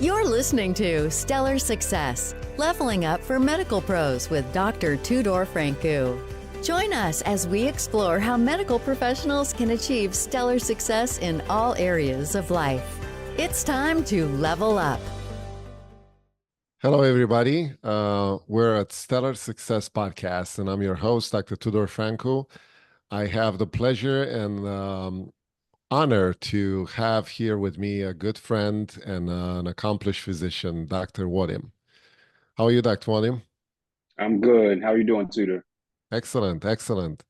You're listening to Stellar Success, Leveling Up for Medical Pros with Dr. Tudor Francu. Join us as we explore how medical professionals can achieve stellar success in all areas of life. It's time to level up. Hello, everybody. We're at Stellar Success Podcast, and I'm your host, Dr. Tudor Francu. I have the pleasure and honor to have here with me a good friend and an accomplished physician, Dr. Nwodim. How are you, Dr. Nwodim? I'm good. How are you doing, Tudor? Excellent, excellent.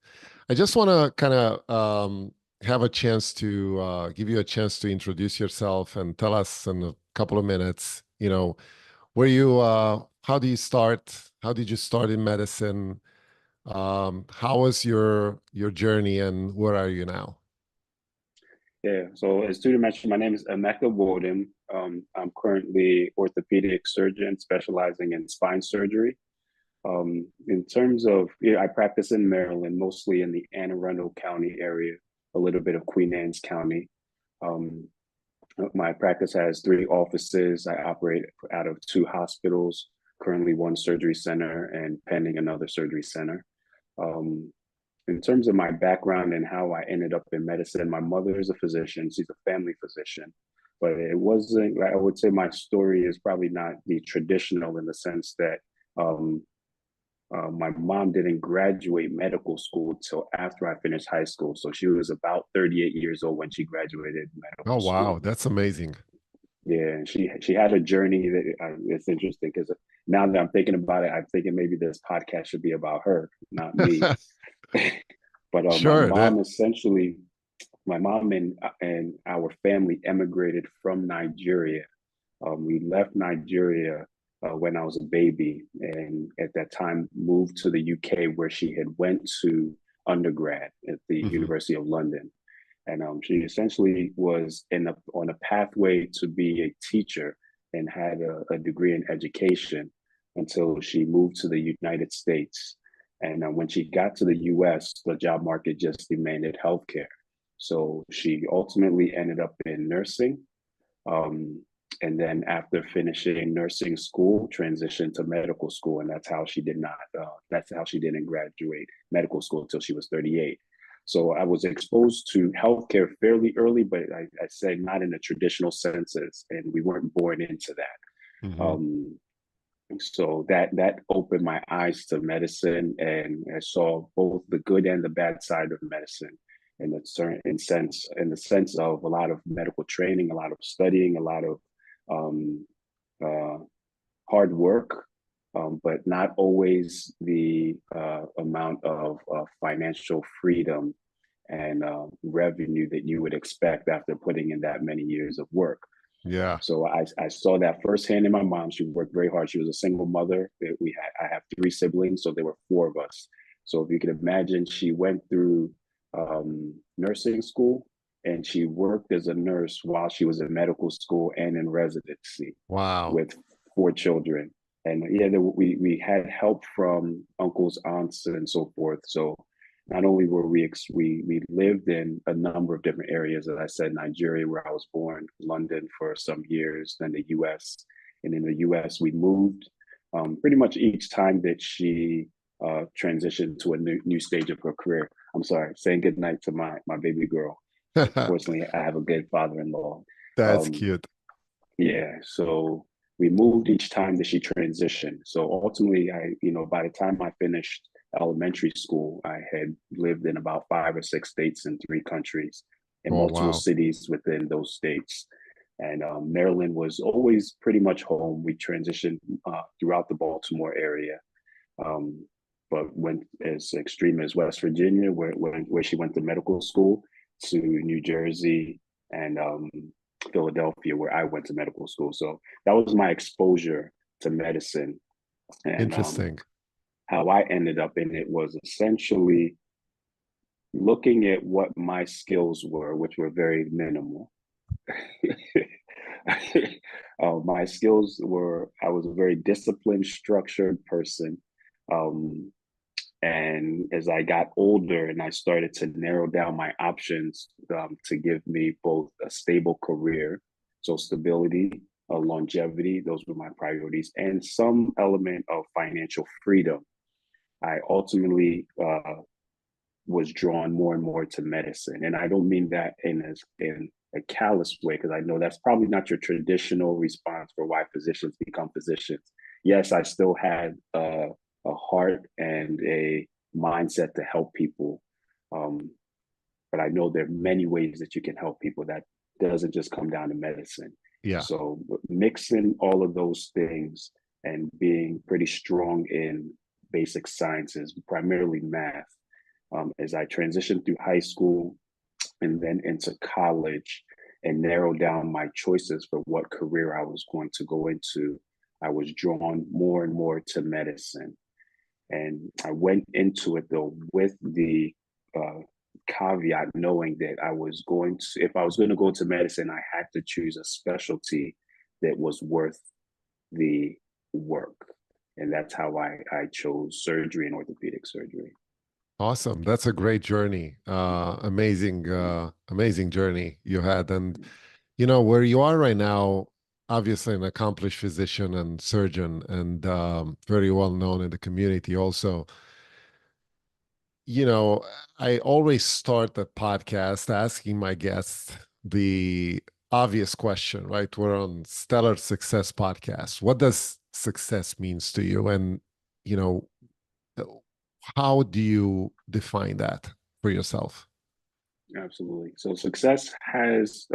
I just want to kind of have a chance to give you a chance to introduce yourself and tell us in a couple of minutes, where you, how do you start? How did you start in medicine? How was your journey and where are you now? Yeah, so as Tudor mentioned, my name is Emeka Nwodim. I'm currently orthopedic surgeon specializing in spine surgery. In terms of, I practice in Maryland, mostly in the Anne Arundel County area, a little bit of Queen Anne's County. My practice has 3 offices. I operate out of 2 hospitals, currently 1 surgery center and pending another surgery center. In terms of my background and how I ended up in medicine, my mother is a physician. She's a family physician, but it wasn't, I would say my story is probably not the traditional in the sense that my mom didn't graduate medical school till after I finished high school. So she was about 38 years old when she graduated medical Oh, wow. school. That's amazing. Yeah, and she had a journey that it's interesting because now that I'm thinking about it, I'm thinking maybe this podcast should be about her, not me. But Sure. my mom and our family emigrated from Nigeria. We left Nigeria when I was a baby, and at that time moved to the UK where she had went to undergrad at the University of London. And she essentially was on a pathway to be a teacher and had a degree in education until she moved to the United States. And when she got to the US, the job market just demanded healthcare. So she ultimately ended up in nursing. And then after finishing nursing school, transitioned to medical school. And that's how she didn't graduate medical school until she was 38. So I was exposed to healthcare fairly early, but I say not in the traditional senses, and we weren't born into that. So that opened my eyes to medicine, and I saw both the good and the bad side of medicine, in the sense of a lot of medical training, a lot of studying, a lot of hard work, but not always the amount of financial freedom and revenue that you would expect after putting in that many years of work. Yeah. So I saw that firsthand in my mom. She worked very hard. She was a single mother. I have 3 siblings, so there were 4 of us. So if you can imagine, she went through nursing school, and she worked as a nurse while she was in medical school and in residency. Wow. With 4 children. And yeah, we had help from uncles, aunts, and so forth. So not only were we lived in a number of different areas, as I said, Nigeria, where I was born, London for some years, then the US. And in the US, we moved pretty much each time that she transitioned to a new stage of her career. I'm sorry, saying goodnight to my baby girl. Fortunately, I have a good father-in-law. That's cute. Yeah, so we moved each time that she transitioned. So ultimately, by the time I finished elementary school, I had lived in about 5 or 6 states in 3 countries, in multiple cities within those states. And Maryland was always pretty much home. We transitioned throughout the Baltimore area, but went as extreme as West Virginia, where she went to medical school, to New Jersey and Philadelphia, where I went to medical school. So that was my exposure to medicine. And Interesting. How I ended up in it was essentially looking at what my skills were, which were very minimal. My skills were, I was a very disciplined, structured person. And as I got older and I started to narrow down my options to give me both a stable career, so stability, longevity. Those were my priorities, and some element of financial freedom. I ultimately was drawn more and more to medicine. And I don't mean that in a callous way, because I know that's probably not your traditional response for why physicians become physicians. Yes, I still had a heart and a mindset to help people. But I know there are many ways that you can help people. That doesn't just come down to medicine. Yeah. So mixing all of those things and being pretty strong in basic sciences, primarily math, as I transitioned through high school and then into college and narrowed down my choices for what career I was going to go into, I was drawn more and more to medicine. And I went into it though with the caveat, knowing that if I was going to go to medicine, I had to choose a specialty that was worth the work. And that's how I chose surgery and orthopedic surgery. Awesome. That's a great journey. Amazing journey you had. And, where you are right now, obviously an accomplished physician and surgeon and very well known in the community also. I always start the podcast asking my guests the obvious question, right? We're on Stellar Success Podcast. What does success means to you? And, you know, how do you define that for yourself? Absolutely. So success has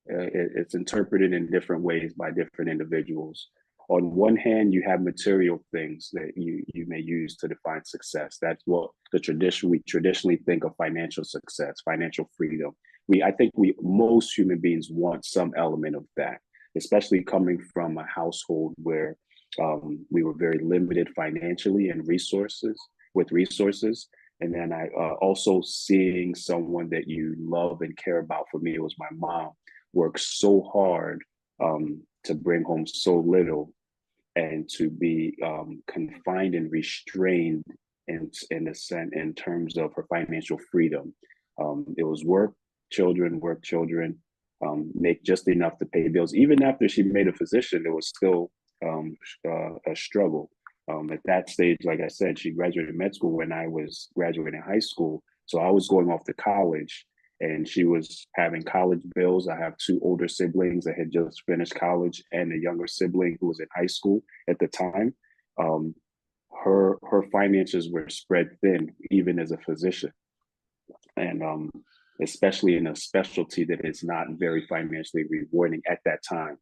it's interpreted in different ways by different individuals. On one hand, you have material things that you may use to define success. That's what we traditionally think of financial success, financial freedom. I think most human beings want some element of that, especially coming from a household where we were very limited financially and resources. And then I also seeing someone that you love and care about. For me, it was my mom, worked so hard to bring home so little, and to be confined and restrained in a sense in terms of her financial freedom. It was work, children, make just enough to pay bills. Even after she made a physician, it was still a struggle. At that stage, like I said, she graduated med school when I was graduating high school. So I was going off to college, and she was having college bills. I have two older siblings that had just finished college and a younger sibling who was in high school at the time. Her finances were spread thin, even as a physician, and especially in a specialty that is not very financially rewarding at that time.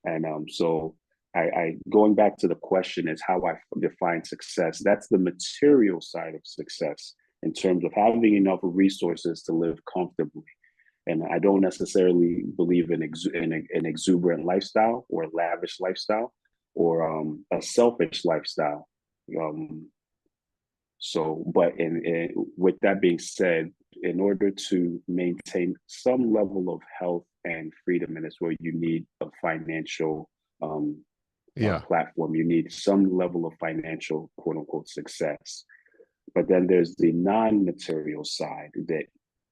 And so I going back to the question is how I define success. That's the material side of success in terms of having enough resources to live comfortably. And I don't necessarily believe in an exuberant lifestyle or a lavish lifestyle or a selfish lifestyle. But with that being said, in order to maintain some level of health and freedom in this world, you need a financial platform. You need some level of financial, quote unquote, success. But then there's the non-material side that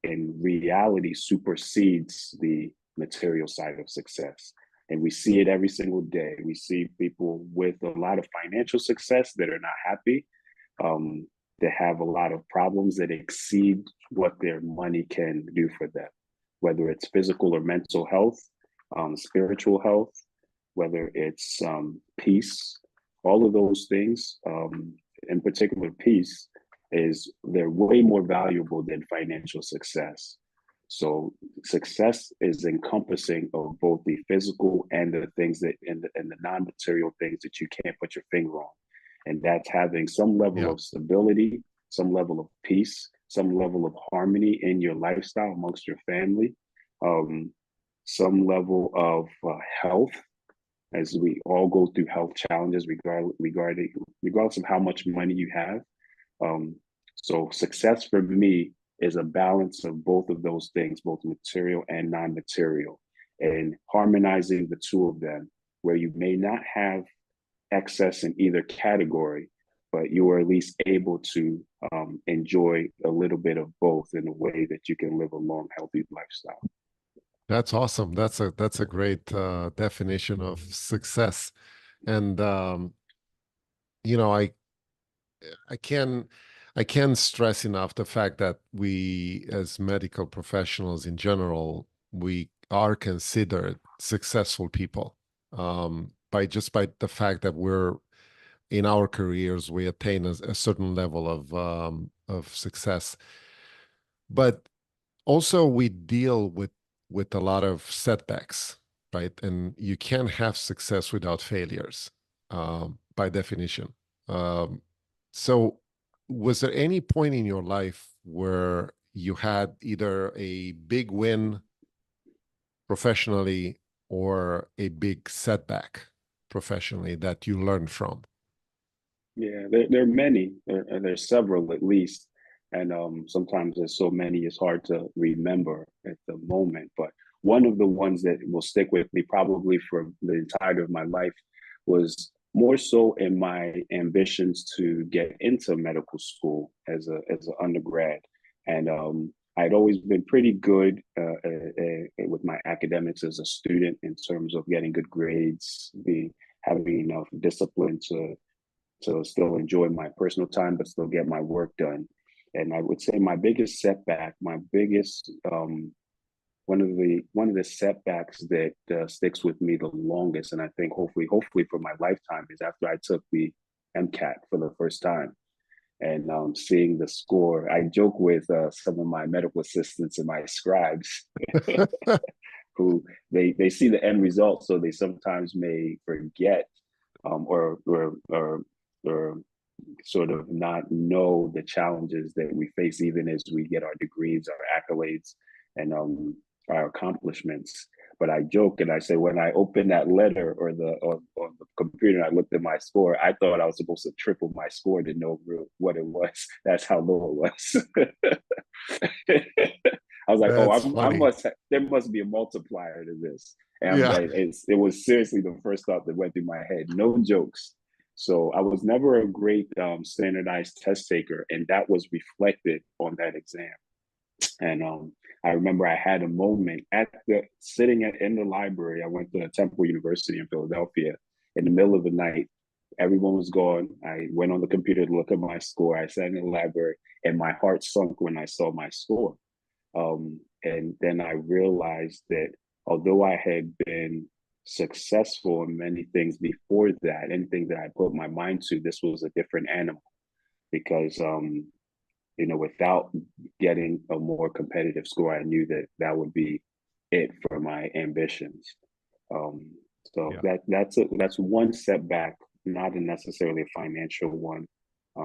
in reality supersedes the material side of success. And we see it every single day. We see people with a lot of financial success that are not happy, that have a lot of problems that exceed what their money can do for them, whether it's physical or mental health, spiritual health, whether it's peace, all of those things, in particular peace, they're way more valuable than financial success. So success is encompassing of both the physical and the things that and the non-material things that you can't put your finger on. And that's having some level of stability, some level of peace, some level of harmony in your lifestyle amongst your family, some level of health, as we all go through health challenges regardless of how much money you have. So success for me is a balance of both of those things, both material and non-material, and harmonizing the two of them, where you may not have excess in either category, but you are at least able to enjoy a little bit of both in a way that you can live a long, healthy lifestyle. That's awesome. That's a great definition of success. And you know, I can I can't stress enough the fact that we, as medical professionals in general, we are considered successful people by the fact that we're in our careers we attain a certain level of success. But also we deal with a lot of setbacks, right? And you can't have success without failures, by definition. Um, so, was there any point in your life where you had either a big win professionally or a big setback professionally that you learned from? Yeah, there are many. There's several at least, and sometimes there's so many it's hard to remember at the moment. But one of the ones that will stick with me probably for the entirety of my life was more so in my ambitions to get into medical school as an undergrad, and I'd always been pretty good with my academics as a student in terms of getting good grades, having enough discipline to still enjoy my personal time, but still get my work done. And I would say my biggest setback, my biggest one of the setbacks that sticks with me the longest, and I think hopefully for my lifetime, is after I took the MCAT for the first time and seeing the score. I joke with some of my medical assistants and my scribes who they see the end result, so they sometimes may forget or sort of not know the challenges that we face even as we get our degrees, our accolades, and our accomplishments. But I joke and I say when I opened that letter or the computer and I looked at my score, I thought I was supposed to triple my score to know what it was. That's how low it was. I was like, oh, That's funny. there must be a multiplier to this. And Yeah. it was seriously the first thought that went through my head. No jokes. So I was never a great standardized test taker, and that was reflected on that exam. And I remember I had a moment in the library. I went to Temple University in Philadelphia in the middle of the night. Everyone was gone. I went on the computer to look at my score. I sat in the library, and my heart sunk when I saw my score. And then I realized that although I had been successful in many things before that, anything that I put my mind to, this was a different animal because, without getting a more competitive score, I knew that that would be it for my ambitions. Um, so Yeah. that's one setback, not necessarily a financial one,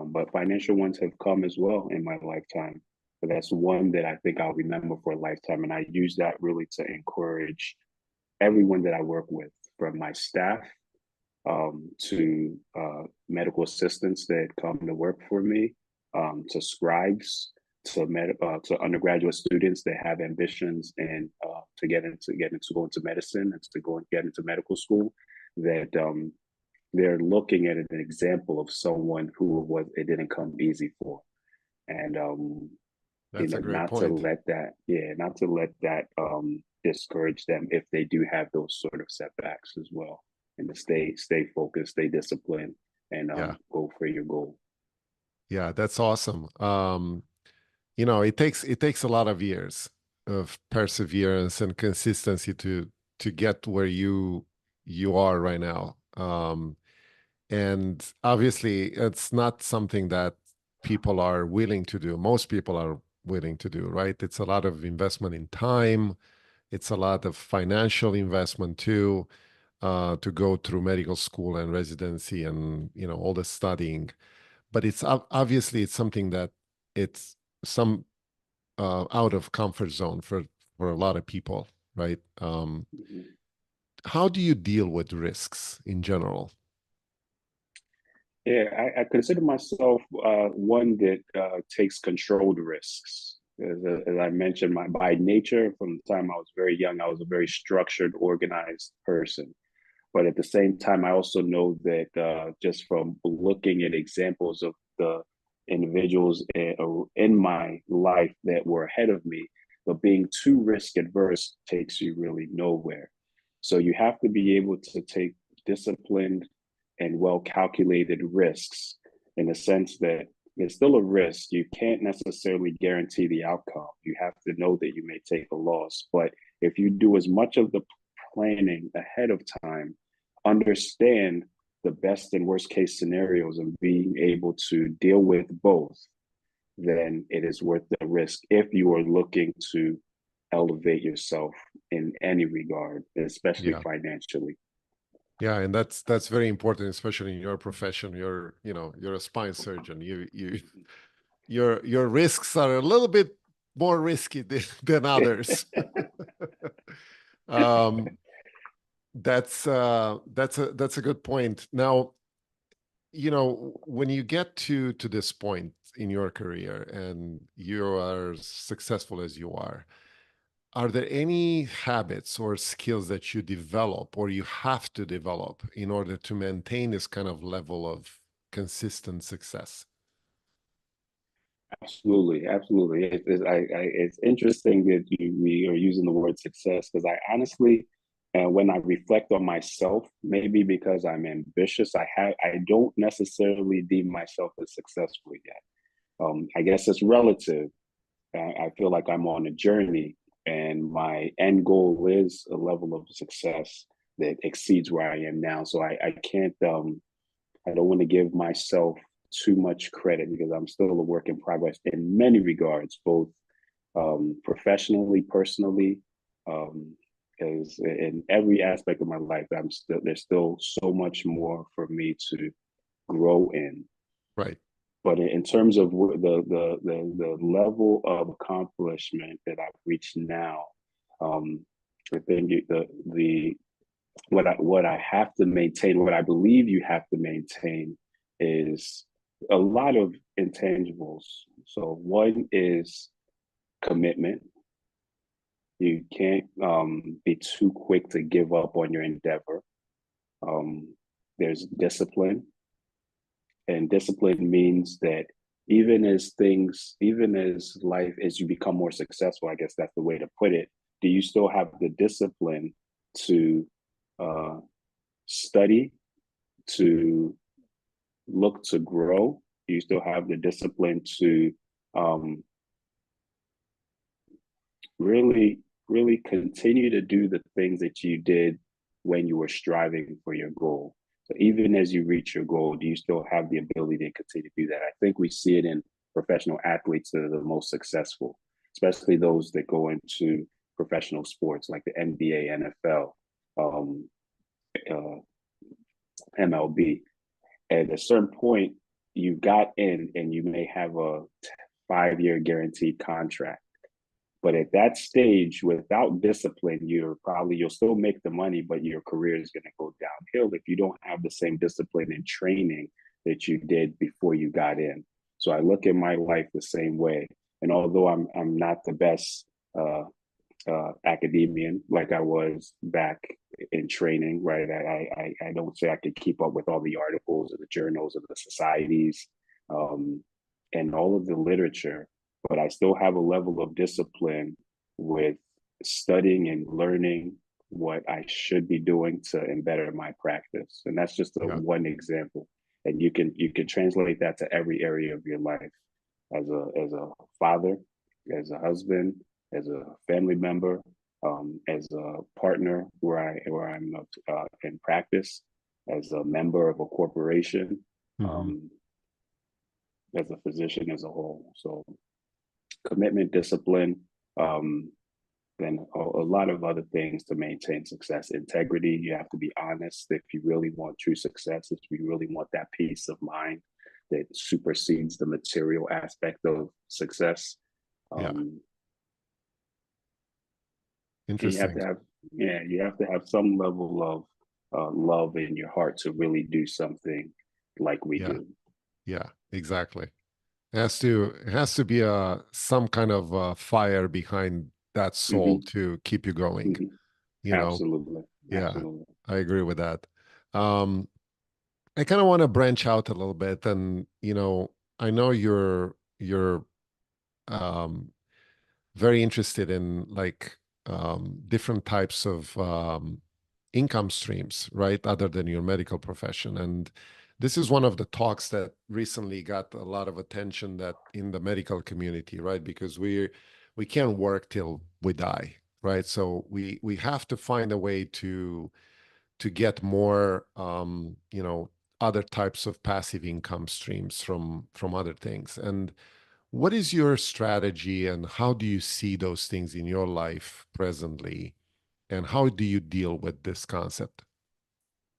but financial ones have come as well in my lifetime. But that's one that I think I'll remember for a lifetime, and I use that really to encourage everyone that I work with, from my staff to medical assistants that come to work for me, to scribes, to undergraduate students that have ambitions and to go into medicine and to go and get into medical school. That they're looking at an example of someone who it didn't come easy for, and That's a great not to point. let that discourage them if they do have those sort of setbacks as well, and to stay focused, stay disciplined, and Yeah. go for your goal. Yeah, that's awesome. It takes a lot of years of perseverance and consistency to get where you are right now. And obviously, it's not something that people are willing to do. Most people are willing to do, right? It's a lot of investment in time. It's a lot of financial investment too, to go through medical school and residency and all the studying. But obviously it's something that it's some out of comfort zone for a lot of people, right? Mhm. How do you deal with risks in general? Yeah, I consider myself one that takes controlled risks. As I mentioned, by nature, from the time I was very young, I was a very structured, organized person. But at the same time, I also know that just from looking at examples of the individuals in my life that were ahead of me, but being too risk adverse takes you really nowhere. So you have to be able to take disciplined and well calculated risks in the sense that it's still a risk. You can't necessarily guarantee the outcome. You have to know that you may take a loss. But if you do as much of the planning ahead of time, understand the best and worst case scenarios and being able to deal with both, then it is worth the risk if you are looking to elevate yourself in any regard, especially Yeah. financially. Yeah, and that's very important, especially in your profession. You're a spine surgeon. Your risks are a little bit more risky than others. um, that's a good point. Now, when you get to this point in your career and you are successful as you are there any habits or skills that you develop or you have to develop in order to maintain this kind of level of consistent success? Absolutely, absolutely. It's interesting that we are using the word success because I honestly, when I reflect on myself, maybe because I'm ambitious, I don't necessarily deem myself as successful yet. I guess it's relative. I feel like I'm on a journey, and my end goal is a level of success that exceeds where I am now. So I can't I don't want to give myself too much credit because I'm still a work in progress in many regards, both professionally, personally, because in every aspect of my life, there's still so much more for me to grow in. Right. But in terms of the level of accomplishment that I've reached now, I think the what I have to maintain, what I believe you have to maintain, is a lot of intangibles. So one is commitment. You can't be too quick to give up on your endeavor. There's discipline, and discipline means that even as life, as you become more successful, I guess that's the way to put it, do you still have the discipline to study, to look to grow? Do you still have the discipline to really, really continue to do the things that you did when you were striving for your goal? So even as you reach your goal, do you still have the ability to continue to do that? I think we see it in professional athletes that are the most successful, especially those that go into professional sports like the NBA, NFL, uh, MLB. At a certain point, you got in and you may have a 5-year guaranteed contract. But at that stage, without discipline, you'll still make the money, but your career is going to go downhill if you don't have the same discipline and training that you did before you got in. So I look at my life the same way. And although I'm not the best academician like I was back in training, right? I don't say I could keep up with all the articles of the journals of the societies and all of the literature, but I still have a level of discipline with studying and learning what I should be doing to better my practice. And that's just one example. And you can translate that to every area of your life, as a father, as a husband, as a family member, as a partner where I'm in practice, as a member of a corporation, as a physician as a whole. So commitment, discipline, and a lot of other things to maintain success. Integrity, you have to be honest if you really want true success, if you really want that peace of mind that supersedes the material aspect of success. Interesting. You have to have some level of love in your heart to really do something like we do. Yeah, exactly. It has to be some kind of fire behind that soul to keep you going. Absolutely. Yeah, Absolutely. I agree with that. I kind of want to branch out a little bit, and I know you're um very interested in like different types of income streams, right? Other than your medical profession. And this is one of the talks that recently got a lot of attention that in the medical community, right? Because we can't work till we die, right? So we have to find a way to get more you know, other types of passive income streams from other things. And what is your strategy and how do you see those things in your life presently? And how do you deal with this concept?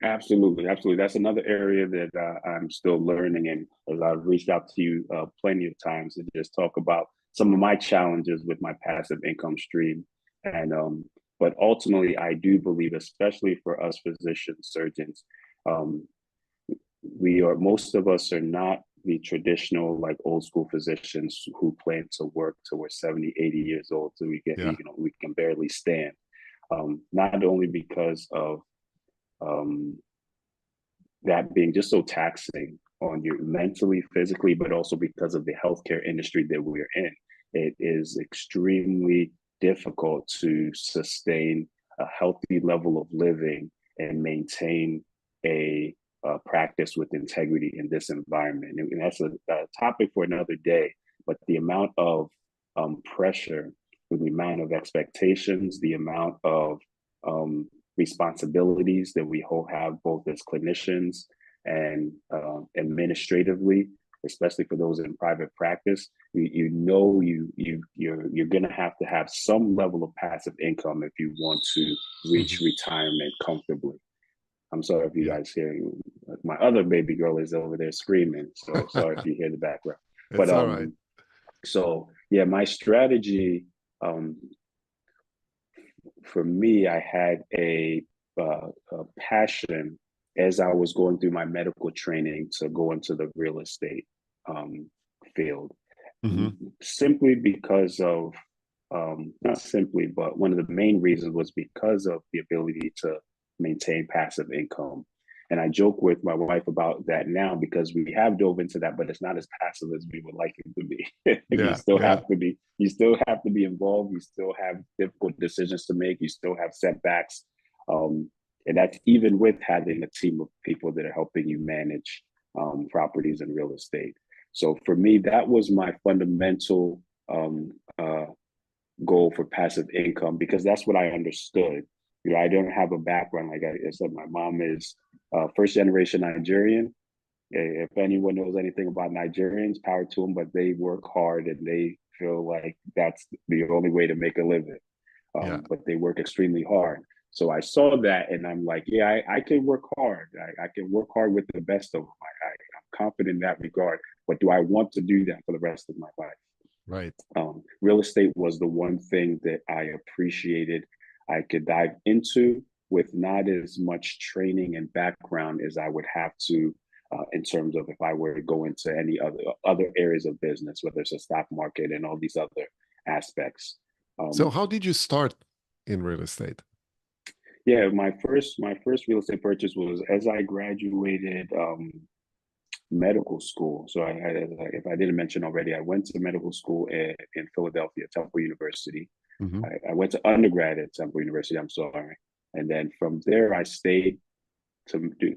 Absolutely, absolutely. That's another area that I'm still learning, and as I've reached out to you plenty of times to just talk about some of my challenges with my passive income stream. And but ultimately, I do believe, especially for us physicians, surgeons, um, we are most of us are not the traditional like old school physicians who plan to work till we're 70, 80 years old, so we get, Yeah. we can barely stand. Not only because of um, that being just so taxing on you mentally, physically, but also because of the healthcare industry that we're in. It is extremely difficult to sustain a healthy level of living and maintain a practice with integrity in this environment. And that's a topic for another day. But the amount of pressure, the amount of expectations, the amount of um, responsibilities that we all have both as clinicians and administratively, especially for those in private practice. You're going to have some level of passive income if you want to reach Mhm. retirement comfortably. I'm sorry if you Yeah. guys hear, my other baby girl is over there screaming, so sorry if you hear the background. But It's all right. so yeah, my strategy, um for me, I had a passion as I was going through my medical training to go into the real estate field, Hmm. simply because of, not simply, but one of the main reasons was because of the ability to maintain passive income. And I joke with my wife about that now because we have dove into that, but it's not as passive as we would like it to be. You Yeah. still Yeah. have to be, you still have to be involved. You still have difficult decisions to make. You still have setbacks. And that's even with having a team of people that are helping you manage properties and real estate. So for me, that was my fundamental um, uh, goal for passive income because that's what I understood. I don't have a background like I said. My mom is first generation Nigerian. If anyone knows anything about Nigerians, power to them, but they work hard and they feel like that's the only way to make a living. Yeah. But they work extremely hard. So I saw that and I'm like, yeah, I can work hard. I can work hard with the best of them. I'm confident in that regard. But do I want to do that for the rest of my life? Right. Real estate was the one thing that I appreciated I could dive into with not as much training and background as I would have to in terms of if I were to go into any other areas of business, whether it's a stock market and all these other aspects. So Um, how did you start in real estate? yeah, my first real estate purchase was as I graduated medical school. So if I didn't mention already, I went to medical school in Philadelphia, Temple University. Hmm. I went to undergrad at Temple University. I'm sorry, and then from there I stayed to do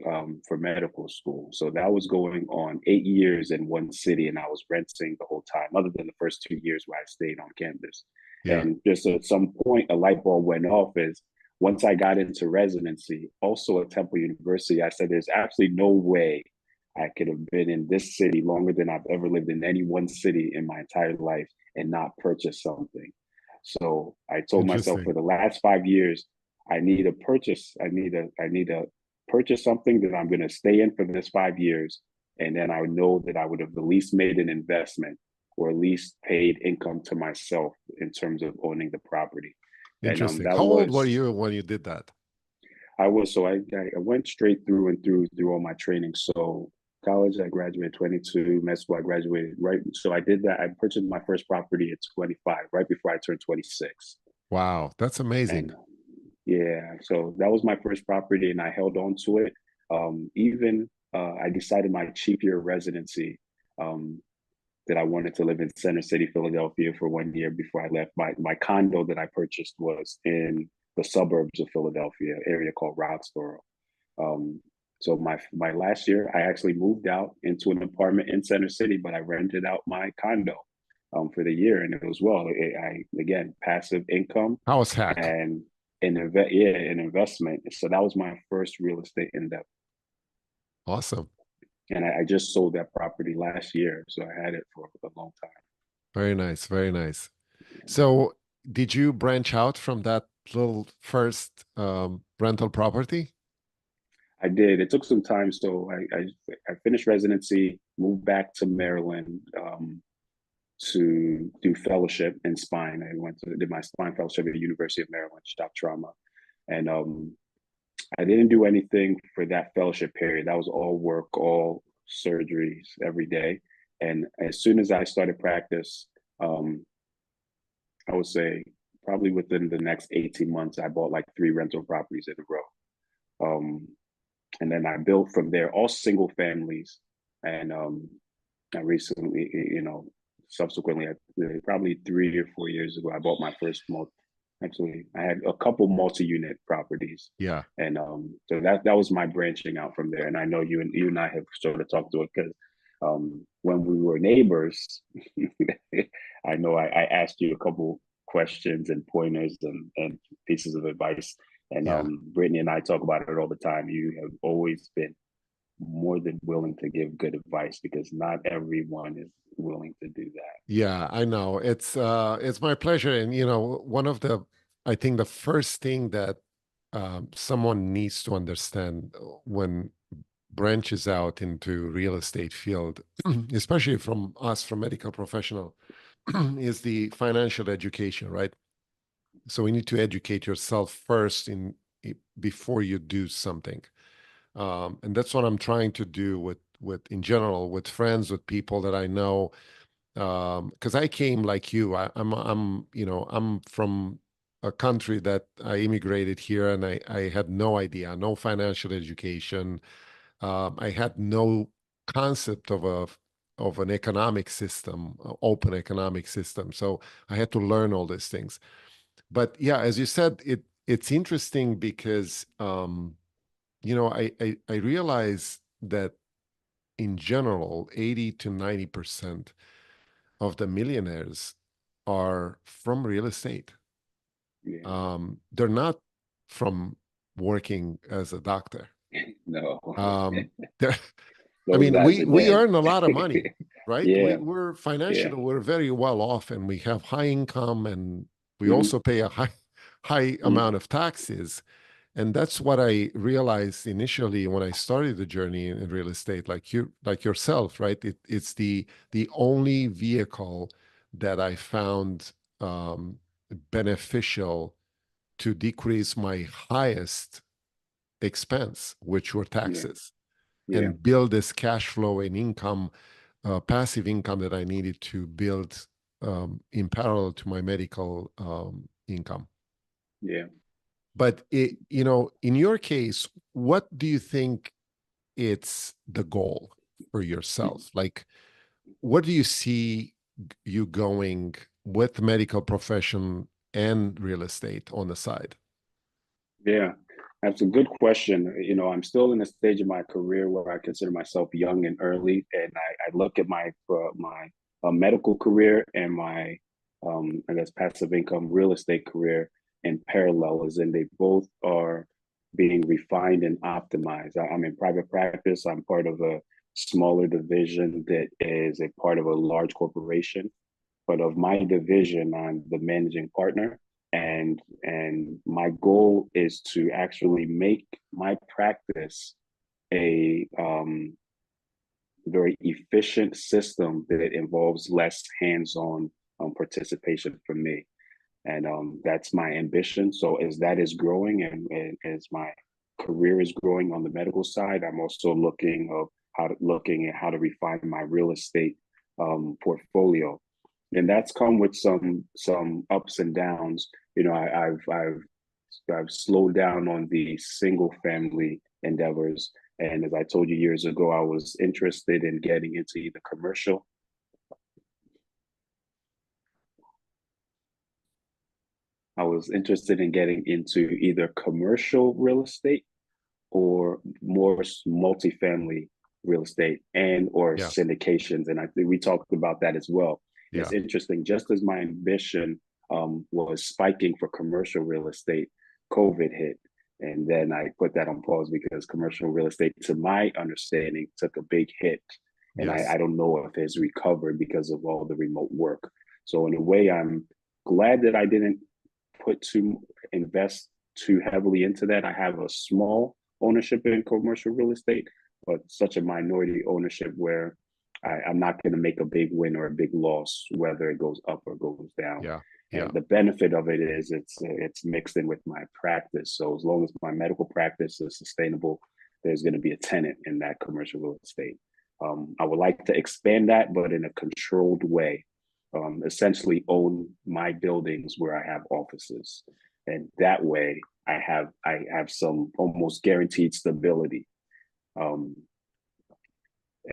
for medical school. So that was going on 8 years in one city, and I was renting the whole time, other than the first 2 years where I stayed on campus. Yeah. And just at some point, a light bulb went off. Is once I got into residency, also at Temple University, I said, "There's absolutely no way I could have been in this city longer than I've ever lived in any one city in my entire life and not purchase something." So I told myself for Interesting. the last 5 years, I need a purchase. I need to purchase something that I'm going to stay in for this 5 years. And then I know that I would have at least made an investment or at least paid income to myself in terms of owning the property. And Interesting. that How old were was, you when you did that? I went straight through and through all my training. So college, I graduated 22, med school, I graduated right. So I did that. I purchased my first property at 25, right before I turned 26. Wow, that's amazing. And yeah, so that was my first property, and I held on to it. Even I decided my cheap year residency. Um, that I wanted to live in Center City, Philadelphia for 1 year before I left. My condo that I purchased was in the suburbs of Philadelphia, area called Roxborough. Um, so my last year, I actually moved out into an apartment in Center City, but I rented out my condo for the year, and it was well. I again, passive income House hack. and an investment. So that was my first real estate endeavor. Awesome. And I just sold that property last year, so I had it for a long time. Very nice. Very nice. So did you branch out from that little first rental property? I did. It took some time, so I finished residency, moved back to Maryland to do fellowship in spine. I did my spine fellowship at the University of Maryland, shock trauma, and I didn't do anything for that fellowship period. That was all work, all surgeries every day. And as soon as I started practice, I would say probably within the next 18 months, I bought like 3 rental properties in a row. And then I built from there, all single families. And I recently, subsequently, probably 3 or 4 years ago, I bought my first actually, I had a couple multi-unit properties. Yeah. And so that was my branching out from there. And I know you and I have sort of talked to it because when we were neighbors, I know I asked you a couple questions and pointers and pieces of advice. And Yeah. Brittany and I talk about it all the time. You have always been more than willing to give good advice because not everyone is willing to do that. Yeah, I know. It's my pleasure. And one of I think the first thing that someone needs to understand when branches out into real estate field, especially from us, from medical professional, is the financial education, right? So we need to educate yourself first before you do something. And that's what I'm trying to do with in general, with friends, with people that I know. Because I came like you. I'm from a country that I immigrated here, and I had no idea, no financial education. I had no concept of an economic system, open economic system. So I had to learn all these things. But yeah, as you said, it's interesting because I realize that in general, 80 to 90% of the millionaires are from real estate. Yeah. They're not from working as a doctor. No. They're, I Those mean, guys are we dead. earn a lot of money, right? Yeah. We're Yeah. financially, we're very well off, and we have high income, and we Mhm. also pay a high amount of taxes. And that's what I realized initially when I started the journey in real estate, like yourself, right? It's the only vehicle that I found beneficial to decrease my highest expense, which were Yeah. taxes, Yeah. and build this cash flow and income, passive income that I needed to build in parallel to my medical income. Yeah. But in your case, what do you think it's the goal for yourself? Like, what do you see you going with medical profession and real estate on the side? Yeah, that's a good question. I'm still in a stage of my career where I consider myself young and early, and I look at my medical career and my I guess passive income real estate career in parallel, as in they both are being refined and optimized. I'm in private practice. I'm part of a smaller division that is a part of a large corporation, but of my division, I'm the managing partner, and my goal is to actually make my practice a very efficient system that involves less hands-on participation for me, and that's my ambition. So as that is growing and as my career is growing on the medical side, I'm also looking at how to refine my real estate portfolio, and that's come with some ups and downs. I've slowed down on the single family endeavors, and as I told you years ago, I was interested in getting into either commercial I was interested in getting into either commercial real estate or more multifamily real estate and or Yeah. syndications. And I think we talked about that as well. Yeah. It's interesting, just as my ambition was spiking for commercial real estate, COVID hit. And then I put that on pause because commercial real estate, to my understanding, took a big hit. And Yes. I don't know if it's recovered because of all the remote work. So in a way, I'm glad that I didn't invest too heavily into that. I have a small ownership in commercial real estate, but such a minority ownership where I'm not going to make a big win or a big loss, whether it goes up or goes down. Yeah. Yeah. And the benefit of it is it's mixed in with my practice. So as long as my medical practice is sustainable, there's going to be a tenant in that commercial real estate. I would like to expand that, but in a controlled way. Essentially own my buildings where I have offices, and that way I have some almost guaranteed stability. Um,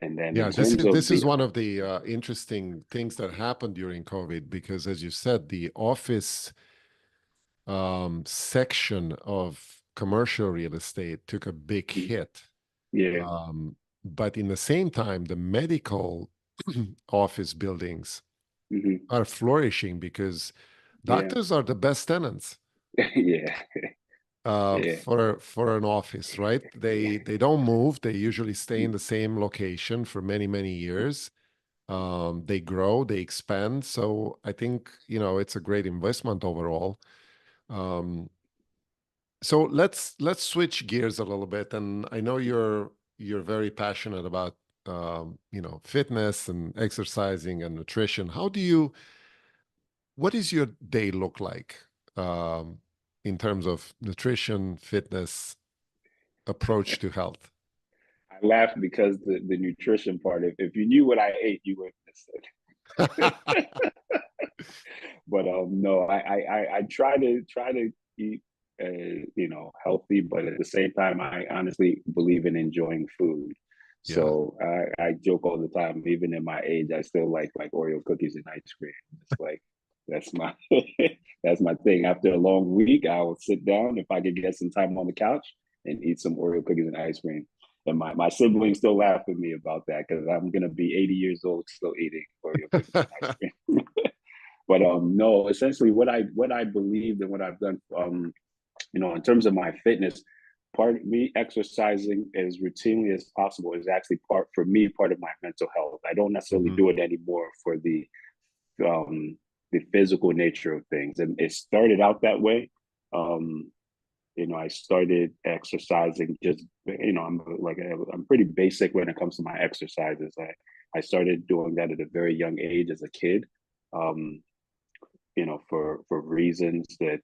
and then Yeah, in terms of this the is one of the interesting things that happened during COVID, because as you said, the office section of commercial real estate took a big hit. yeah But in the same time, the medical office buildings mm-hmm, are flourishing because yeah doctors are the best tenants yeah yeah for an office, right? They don't move. They usually stay in the same location for many, many years. They grow, they expand. So I think, it's a great investment overall. Um, so let's switch gears a little bit. And I know you're very passionate about fitness and exercising and nutrition. What does your day look like um, in terms of nutrition, fitness, approach to health? I laugh because the nutrition part, if you knew what I ate you would have said. But no, I try to eat healthy, but at the same time I honestly believe in enjoying food. Yeah. So I joke all the time, even in my age, I still like Oreo cookies and ice cream. It's like that's my that's my thing. After a long week, I will sit down if I could get some time on the couch and eat some Oreo cookies and ice cream. And my siblings still laugh at me about that because I'm gonna be 80 years old still eating Oreo cookies and ice cream. But no, essentially what I believed and what I've done, in terms of my fitness, part of me exercising as routinely as possible is actually part of my mental health. I don't necessarily Mhm. do it anymore for um, the physical nature of things, and it started out that way. Um, I started exercising just, I'm pretty basic when it comes to my exercises. I started doing that at a very young age as a kid. Um, for reasons that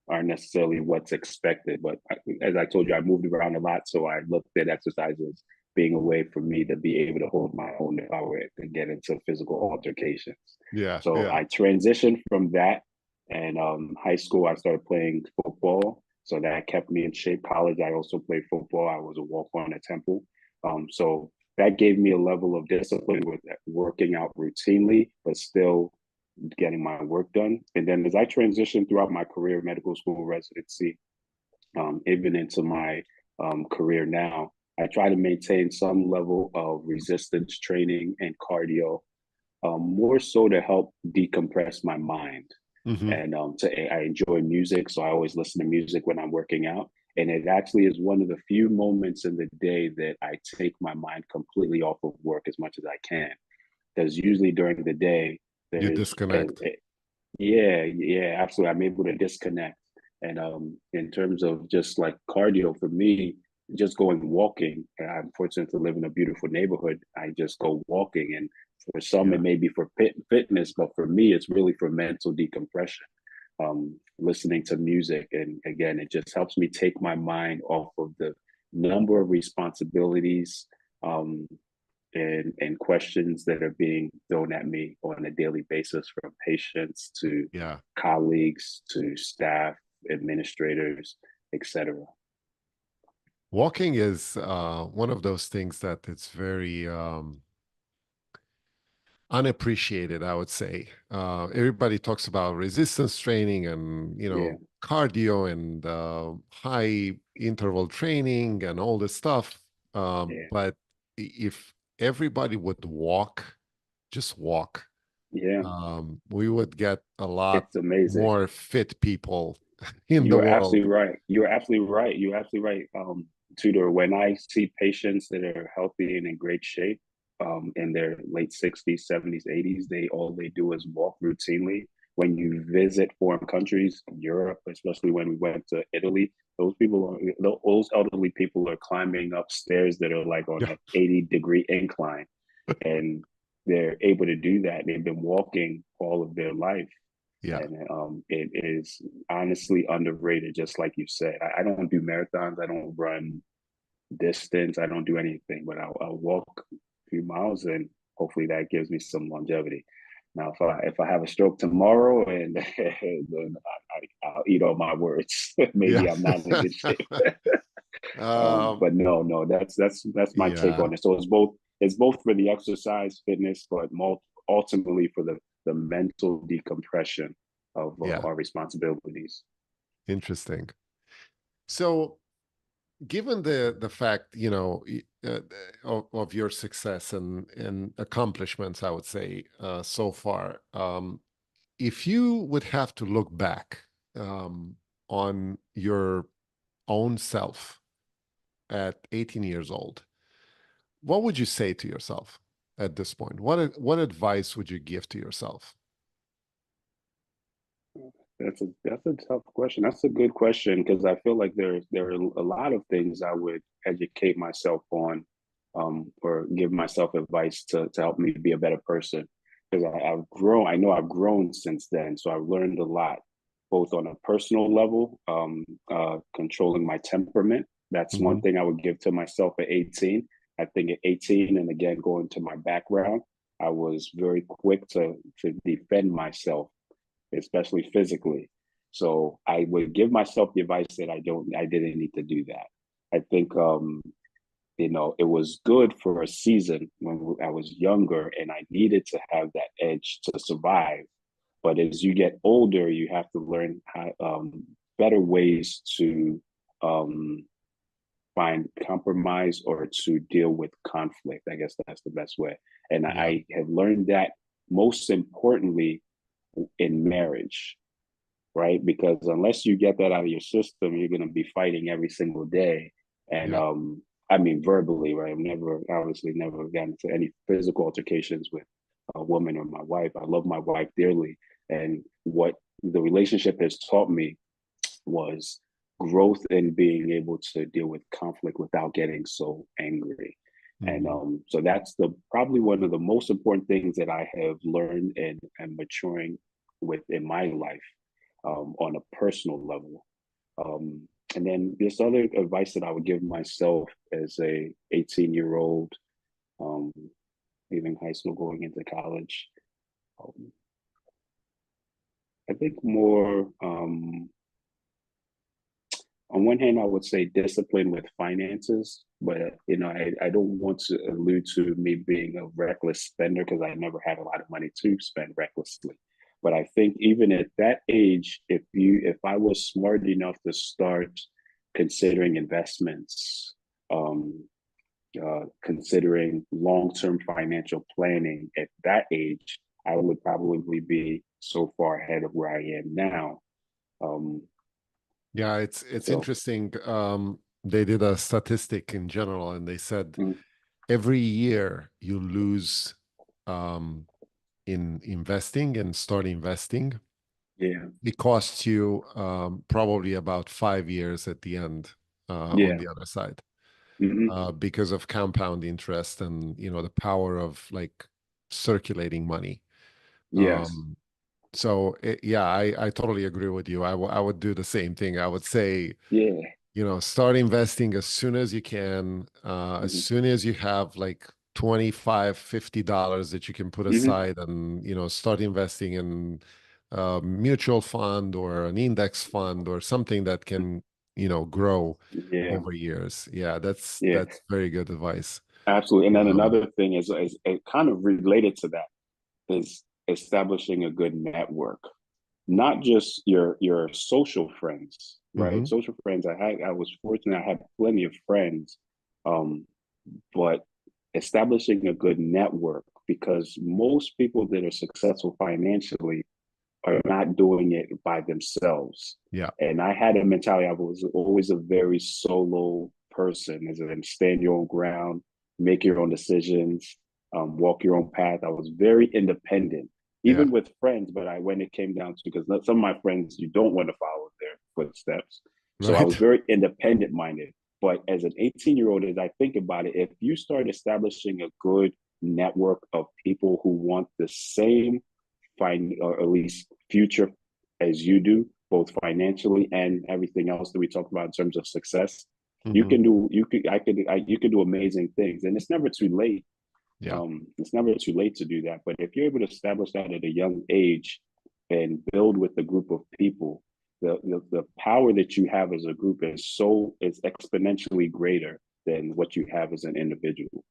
aren't necessarily what's expected. But as I told you, I moved around a lot, so I looked at exercise as being a way for me to be able to hold my own if I were to get into physical altercations. Yeah, So yeah. I transitioned from that, and high school I started playing football, so that kept me in shape. College I also played football. I was a walk on at Temple, so that gave me a level of discipline with working out routinely, but still getting my work done. And then as I transitioned throughout my career, medical school residency, even into my career now, I try to maintain some level of resistance training and cardio, more so to help decompress my mind. Hmm. And I enjoy music, so I always listen to music when I'm working out. And it actually is one of the few moments in the day that I take my mind completely off of work as much as I can. Because usually during the day, You there's disconnect. yeah, absolutely. I'm able to disconnect. And in terms of just like cardio for me, just going walking, I'm fortunate to live in a beautiful neighborhood. I just go walking. And for some, it Yeah. may be for fitness, but for me, it's really for mental decompression. Listening to music. And again, it just helps me take my mind off of the number of responsibilities um, and questions that are being thrown at me on a daily basis from patients to Yeah. colleagues to staff, administrators, etc. Walking is one of those things that it's very unappreciated, I would say. Everybody talks about resistance training and, Yeah, cardio and high interval training and all this stuff. yeah, But if everybody would walk, just walk, yeah. we would get a lot It's amazing. more fit people in the You're world. absolutely right. You're absolutely right. You're absolutely right, Tudor. When I see patients that are healthy and in great shape, in their late 60s, 70s, 80s, they do is walk routinely. When you visit foreign countries, Europe, especially when we went to Italy, those elderly people are climbing up stairs that are like on Yeah, an 80-degree incline, and they're able to do that. They've been walking all of their life, yeah, and it is honestly underrated. Just like you said, I don't do marathons, I don't run distance, I don't do anything, but I'll walk a few miles, and hopefully that gives me some longevity. Now, if I have a stroke tomorrow, and then I'll eat all my words. yeah. Maybe I'm not in good shape. um, But no, that's my take yeah, on it. So it's both for the exercise, fitness, but ultimately for the mental decompression of yeah. our responsibilities. Interesting. So, given the fact, of your success and accomplishments, I would say, so far, if you would have to look back, on your own self at 18 years old, what would you say to yourself at this point? What advice would you give to yourself? That's a tough question. That's a good question, because I feel like there are a lot of things I would educate myself on, or give myself advice to help me be a better person. Because I've grown. I know I've grown since then, so I've learned a lot, both on a personal level, controlling my temperament. That's one Hmm. thing I would give to myself at 18. I think at 18, and again going to my background, I was very quick to defend myself, especially physically. So I would give myself the advice that I didn't need to do that. I think, it was good for a season when I was younger and I needed to have that edge to survive. But as you get older, you have to learn better ways to um, find compromise or to deal with conflict. I guess that's the best way. And Yeah, I have learned that most importantly in marriage, right? Because unless you get that out of your system, you're going to be fighting every single day. And yeah, I mean, verbally, right? I've obviously never gotten into any physical altercations with a woman or my wife. I love my wife dearly. And what the relationship has taught me was growth in being able to deal with conflict without getting so angry. And hmm, so that's the probably one of the most important things that I have learned and maturing with in my life, on a personal level. Um, and then this other advice that I would give myself as a 18-year-old, um, leaving high school, going into college, um, I think more, on one hand, I would say discipline with finances, but I don't want to allude to me being a reckless spender, because I never had a lot of money to spend recklessly. But I think even at that age, if I was smart enough to start considering investments, um, considering long-term financial planning at that age, I would probably be so far ahead of where I am now. Um, yeah. It's so, interesting. They did a statistic in general, and they said mm, every year you lose, in investing and start investing, yeah, it costs you, probably about 5 years at the end, on yeah. the other side, Hmm. because of compound interest and the power of like circulating money. Yes. Um, so yeah, I totally agree with you. I would do the same thing. I would say, Yeah. start investing as soon as you can, as Hmm. soon as you have like 25, $50 that you can put Hmm. aside, and start investing in a mutual fund or an index fund or something that can grow Yeah. over years. Yeah, that's Yeah. very good advice. Absolutely. And then um another thing is it kind of related to that. is establishing a good network, not just your social friends, right? Hmm. Social friends. I was fortunate. I had plenty of friends, um, but establishing a good network, because most people that are successful financially are not doing it by themselves. Yeah. And I had a mentality. I was always a very solo person, as in stand your own ground, make your own decisions, walk your own path. I was very independent, Yeah. even with friends. But when it came down to, because some of my friends, you don't want to follow their footsteps. So I was Right. very independent minded. But as an 18-year-old, as I think about it, if you start establishing a good network of people who want the same or at least future as you do, both financially and everything else that we talked about in terms of success, you Hmm. can do you can do amazing things, and it's never too late. Yeah. It's never too late to do that. But if you're able to establish that at a young age and build with a group of people, the power that you have as a group is exponentially greater than what you have as an individual.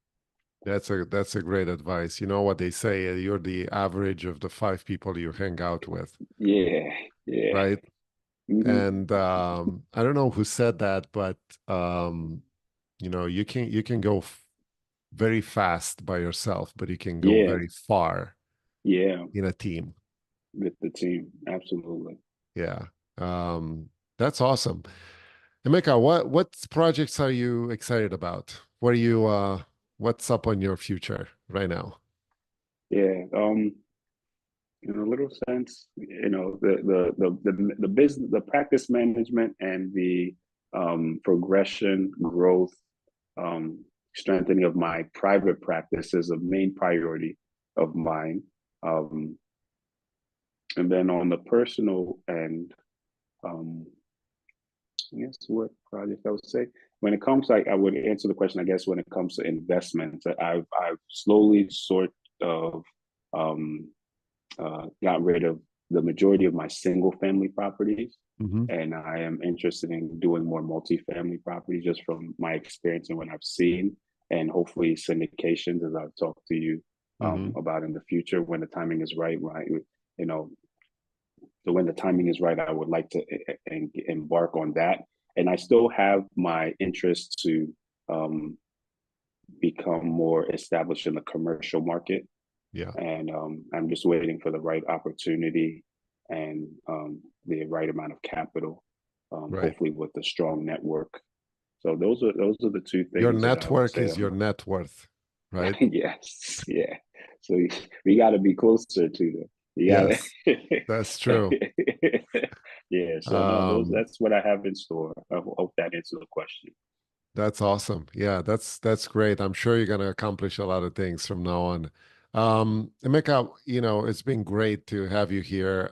That's a great advice. You know what they say, you're the average of the five people you hang out with, Yeah, yeah. right? Mm-hmm. And I don't know who said that, but you can go very fast by yourself, but you can go Yeah, very far yeah. in a team. With the team. Absolutely. Yeah. That's awesome. Emeka, what projects are you excited about? What's up on your future right now? Yeah. In a little sense, the business, the practice management, and the progression, growth, um, strengthening of my private practice is a main priority of mine. Um, and then on the personal end, um, I guess what project I would say, when it comes, like, I would answer the question, I guess, when it comes to investments, I've slowly sort of um, got rid of the majority of my single family properties. Hmm. And I am interested in doing more multifamily properties, just from my experience and what I've seen, and hopefully syndications, as I've talked to you Hmm. about in the future when the timing is right. Right, you know, so when the timing is right, I would like to embark on that. And I still have my interest to um, become more established in the commercial market. Yeah. And I'm just waiting for the right opportunity and the right amount of capital, Right. hopefully with a strong network. So those are the two Your things that I would network say. is your net worth, right? Yes, yeah. So we got to be closer to them. You got Yes, to. that's true. Yeah. So no, those Um, that's what I have in store. I hope that answers the question. that's awesome. Yeah, that's great. I'm sure you're gonna accomplish a lot of things from now on. Emeka, it's been great to have you here.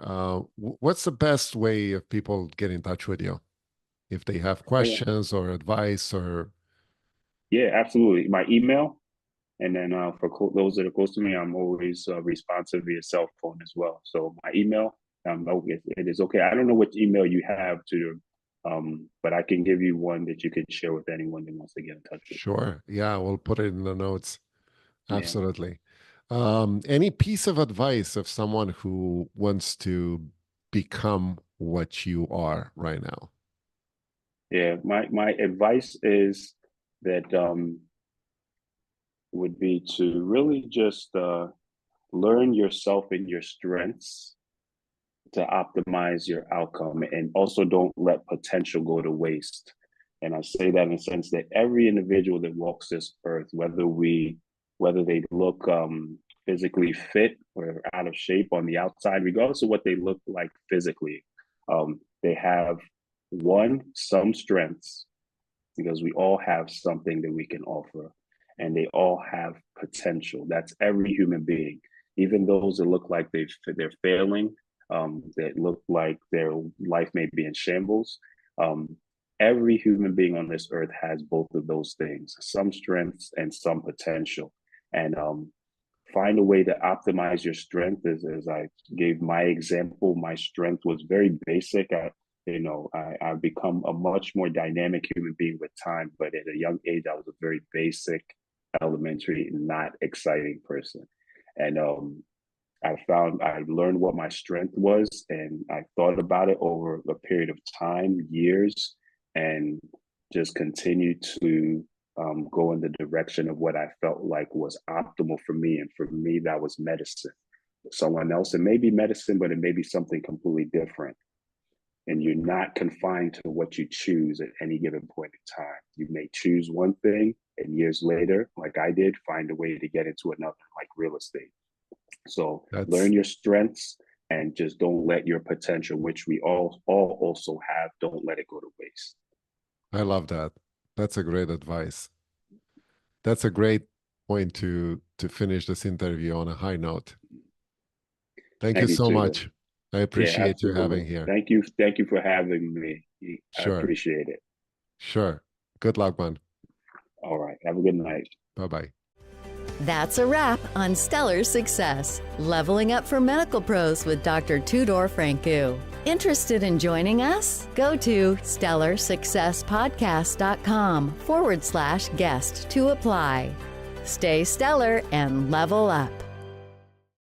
What's the best way of people get in touch with you if they have Oh yeah, questions or advice or yeah, absolutely. My email. And then for those that are close to me, I'm always responsive via cell phone as well. So my email, it is okay. I don't know which email you have to, but I can give you one that you can share with anyone that wants to get in touch with. sure. Yeah, we'll put it in the notes. Yeah, Absolutely. Any piece of advice of someone who wants to become what you are right now? yeah. My advice is that would be to really just learn yourself and your strengths to optimize your outcome, and also don't let potential go to waste. And I say that in the sense that every individual that walks this earth, whether they look physically fit or out of shape on the outside, regardless of what they look like physically, they have some strengths, because we all have something that we can offer, and they all have potential. That's every human being, even those that look like they're failing, that look like their life may be in shambles. Um, every human being on this earth has both of those things, some strengths and some potential. And find a way to optimize your strength. As I gave my example, my strength was very basic. I've become a much more dynamic human being with time, but at a young age, I was a very basic, elementary, not exciting person. And I learned what my strength was, and I thought about it over a period of time, years, and just continued to go in the direction of what I felt like was optimal for me. And for me, that was medicine. Someone else, it may be medicine, but it may be something completely different. And you're not confined to what you choose at any given point in time. You may choose one thing, and years later, like I did, find a way to get into another, like real estate. So learn your strengths and just don't let your potential, which we all also have, don't let it go to waste. I love that. That's a great advice. That's a great point to finish this interview on a high note. Thank you so much. I appreciate you having here. Thank you for having me. Sure. I appreciate it. Sure. Good luck, man. All right. Have a good night. Bye-bye. That's a wrap on Stellar Success, Leveling Up for Medical Pros with Dr. Tudor Francu. Interested in joining us? Go to stellarsuccesspodcast.com/guest to apply. Stay stellar and level up.